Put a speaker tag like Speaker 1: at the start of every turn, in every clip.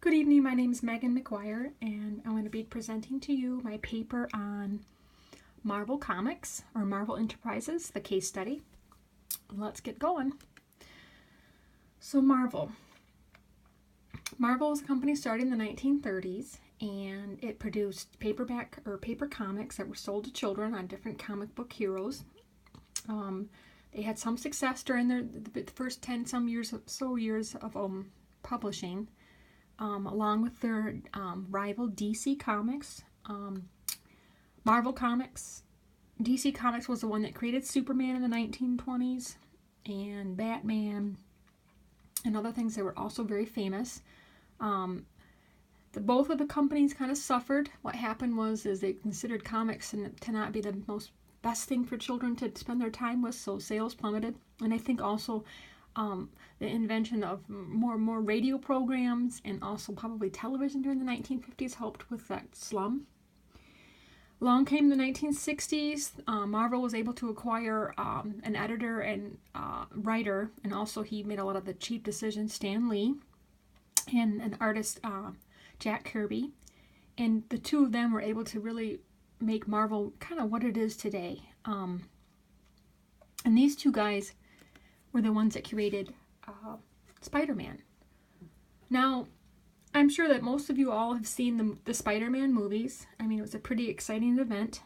Speaker 1: Good evening, my name is Megan McGuire, and I'm going to be presenting to you my paper on Marvel Comics, or Marvel Enterprises, the case study. Let's get going. So Marvel is a company started in the 1930s, and it produced paperback or paper comics that were sold to children on different comic book heroes. They had some success during the first 10 some years of publishing. Along with their rival DC Comics, Marvel Comics. DC Comics was the one that created Superman in the 1920s, and Batman, and other things that were also very famous. Both of the companies kind of suffered. What happened was they considered comics to not be the best thing for children to spend their time with, so sales plummeted. And I think also the invention of more radio programs and also probably television during the 1950s helped with that slum. Along came the 1960s. Marvel was able to acquire an editor and writer, and also he made a lot of the cheap decisions, Stan Lee, and an artist, Jack Kirby. And the two of them were able to really make Marvel kind of what it is today. And these two guys were the ones that created Spider-Man. Now, I'm sure that most of you all have seen the Spider-Man movies. I mean, it was a pretty exciting event.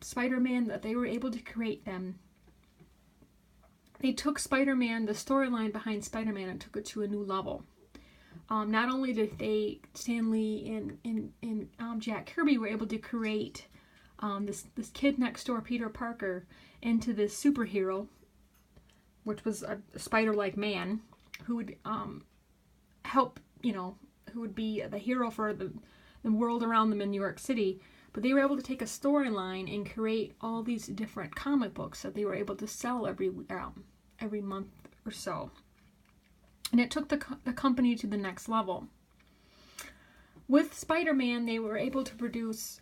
Speaker 1: Spider-Man, that they were able to create them. They took Spider-Man, the storyline behind Spider-Man, and took it to a new level. Not only did Stan Lee and Jack Kirby were able to create this kid next door, Peter Parker, into this superhero, which was a spider-like man who would help, who would be the hero for the world around them in New York City. But they were able to take a storyline and create all these different comic books that they were able to sell every month or so. And it took the company to the next level. With Spider-Man, they were able to produce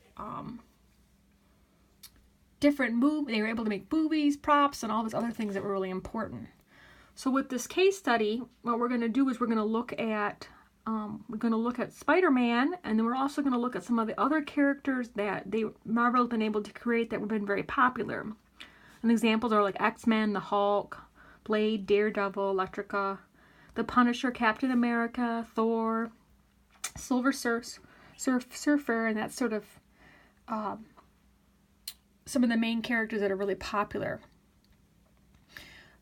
Speaker 1: different movies. They were able to make movies, props, and all these other things that were really important. So with this case study, what we're going to do is we're going to look at Spider-Man, and then we're also going to look at some of the other characters that Marvel has been able to create that have been very popular. And examples are like X-Men, the Hulk, Blade, Daredevil, Electrica, the Punisher, Captain America, Thor, Silver Surfer, and that's sort of some of the main characters that are really popular.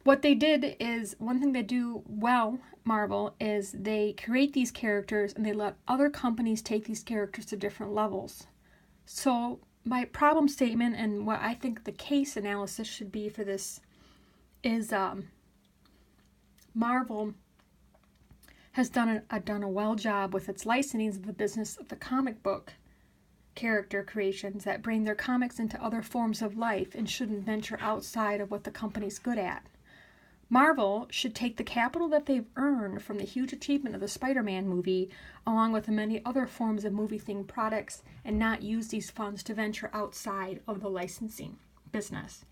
Speaker 1: What they did is, one thing they do well, Marvel, is they create these characters and they let other companies take these characters to different levels. So my problem statement and what I think the case analysis should be for this is Marvel has done a well job with its licensing of the business of the comic book character creations that bring their comics into other forms of life and shouldn't venture outside of what the company's good at. Marvel should take the capital that they've earned from the huge achievement of the Spider-Man movie, along with the many other forms of movie-themed products, and not use these funds to venture outside of the licensing business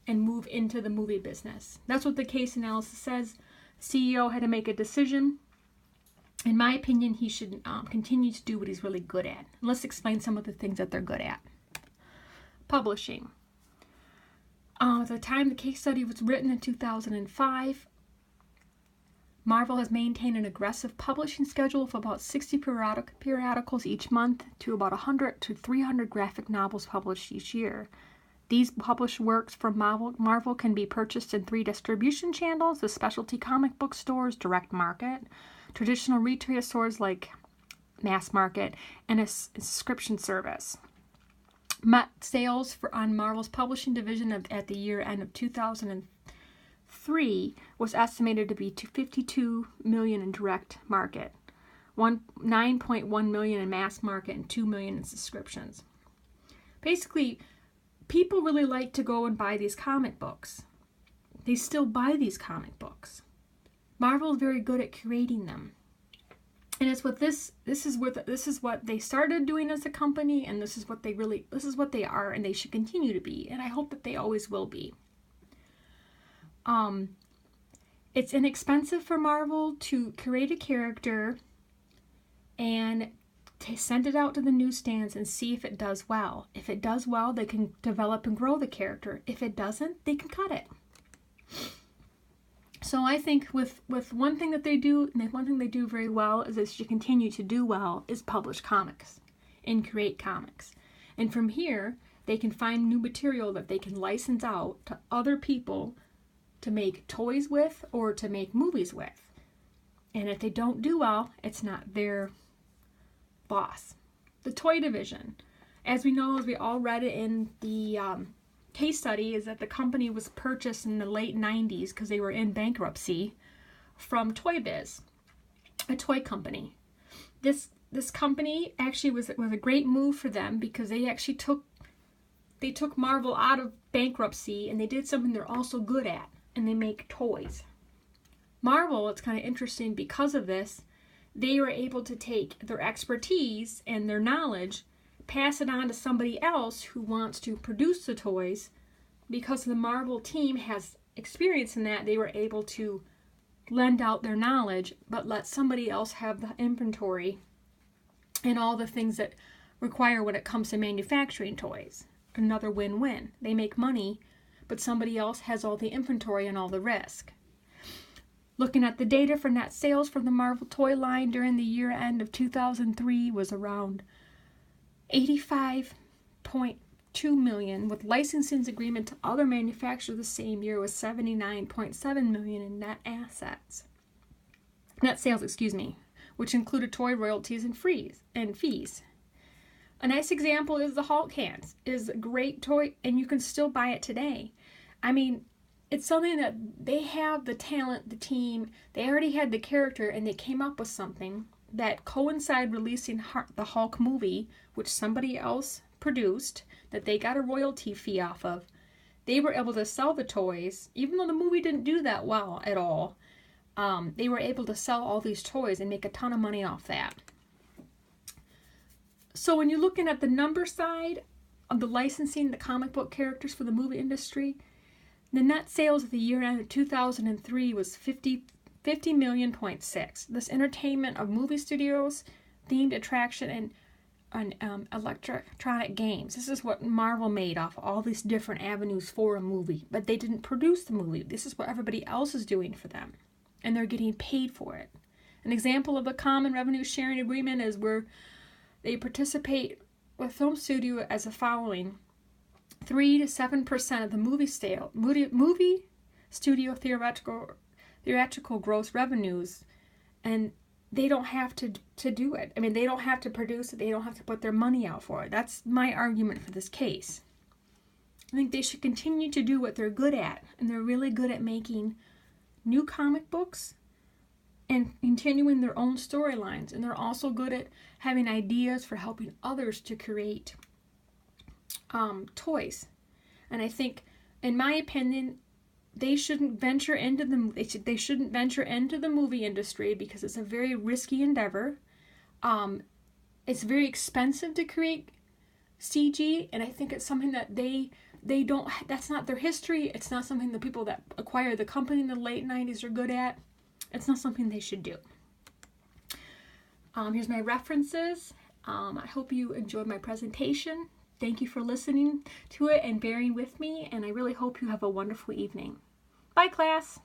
Speaker 1: and move into the movie business. That's what the case analysis says. CEO had to make a decision. In my opinion, he should continue to do what he's really good at. Let's explain some of the things that they're good at. Publishing. At the time the case study was written in 2005, Marvel has maintained an aggressive publishing schedule of about 60 periodicals each month, to about 100 to 300 graphic novels published each year. These published works from Marvel can be purchased in 3 distribution channels: the specialty comic book stores, direct market, traditional retail stores like mass market, and a subscription service. Sales on Marvel's publishing division at the year end of 2003 was estimated to be $52 million in direct market, $9.1 million in mass market, and $2 million in subscriptions. Basically, people really like to go and buy these comic books. They still buy these comic books. Marvel is very good at creating them. And it's what this is what they started doing as a company, and this is what they are, and they should continue to be, and I hope that they always will be. It's inexpensive for Marvel to create a character, and send it out to the newsstands and see if it does well. If it does well, they can develop and grow the character. If it doesn't, they can cut it. So I think with one thing that they do, and one thing they do very well is they should continue to do well, is publish comics and create comics. And from here, they can find new material that they can license out to other people to make toys with or to make movies with. And if they don't do well, it's not their loss. The toy division, as we know, as we all read it in the case study, is that the company was purchased in the late 90s because they were in bankruptcy from Toy Biz, a toy company. This company actually was a great move for them because they actually took Marvel out of bankruptcy and they did something they're also good at, and they make toys. Marvel, it's kind of interesting because of this, they were able to take their expertise and their knowledge, pass it on to somebody else who wants to produce the toys. Because the Marvel team has experience in that, they were able to lend out their knowledge, but let somebody else have the inventory and all the things that require when it comes to manufacturing toys. Another win-win. They make money, but somebody else has all the inventory and all the risk. Looking at the data for net sales from the Marvel toy line during the year end of 2003 was around 85.2 million, with licensing agreement to other manufacturers the same year was 79.7 million in net sales, which included toy royalties and fees. A nice example is the Hulk Hands. It is a great toy, and you can still buy it today. I mean, it's something that they have the talent, the team, they already had the character, and they came up with something that coincided releasing the Hulk movie, which somebody else produced, that they got a royalty fee off of. They were able to sell the toys, even though the movie didn't do that well at all. They were able to sell all these toys and make a ton of money off that. So when you're looking at the number side of the licensing, the comic book characters for the movie industry, the net sales of the year end of 2003 was 50.6 million. This entertainment of movie studios, themed attraction, and electronic games. This is what Marvel made off all these different avenues for a movie, but they didn't produce the movie. This is what everybody else is doing for them, and they're getting paid for it. An example of a common revenue sharing agreement is where they participate with film studio as the following: 3 to 7% of the movie studio theatrical gross revenues, and they don't have to do it. I mean, they don't have to produce it. They don't have to put their money out for it. That's my argument for this case. I think they should continue to do what they're good at, and they're really good at making new comic books and continuing their own storylines, and they're also good at having ideas for helping others to create toys. And I think, in my opinion, they shouldn't venture into the movie industry because it's a very risky endeavor. It's very expensive to create CG, and I think it's something that they don't. That's not their history. It's not something the people that acquired the company in the late 90s are good at. It's not something they should do. Here's my references. I hope you enjoyed my presentation. Thank you for listening to it and bearing with me, and I really hope you have a wonderful evening. Bye, class!